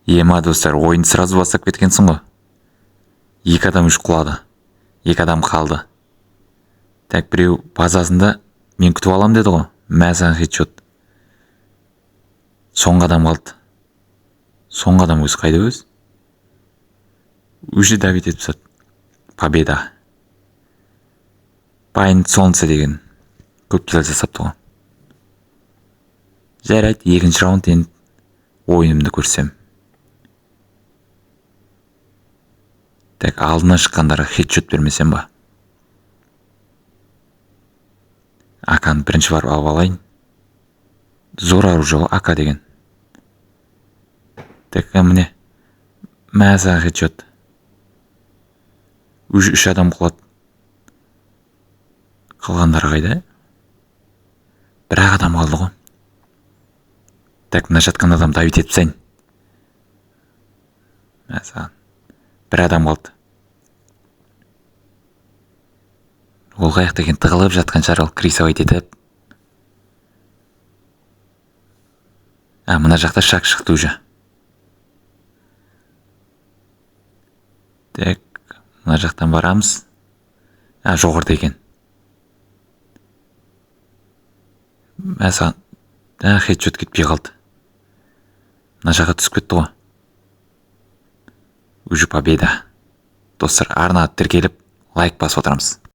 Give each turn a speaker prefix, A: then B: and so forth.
A: Ема достар, ойынды сразу бастап кеткенсің ғой. Екі адам үш құлады. Екі адам қалды. Так, біреу базасында мен күтіп алам деді ғой. Мәзан хедшот. Соңғы адам қалды. Соңғы адам өзі қайда өз? Уже давить етіп сат. Победа. Байын солнце деген. Көп килл жасапты ғой. Жарайды, екінші раунд енді ойынымды көрсем. Так, алдына шыққандарға хедшот бермесем ба? Аканы бірінші барып алып алайын. Зор оружие ғой, ака деген. Так, міне. Мәза хедшот. Уже үш адам құлады. Қалғандары қайда? Бір-ақ адам қалды ғой. Так, мына жатқан адам давить етіп сайын. Мәза. Бір адам қалды. Ол қаяқта екен, тығылып жатқан шығар, ол крисовать етіп. Мына жақта шак шықты уже. Так, мына жақтан барамыз. Жоғарда екен. Мәсаған, хедшот кетпей қалды. Мына жаққа түсіп кетті ғой. Уже победа. Достар, арна тіркеліп, лайк басып отырамыз.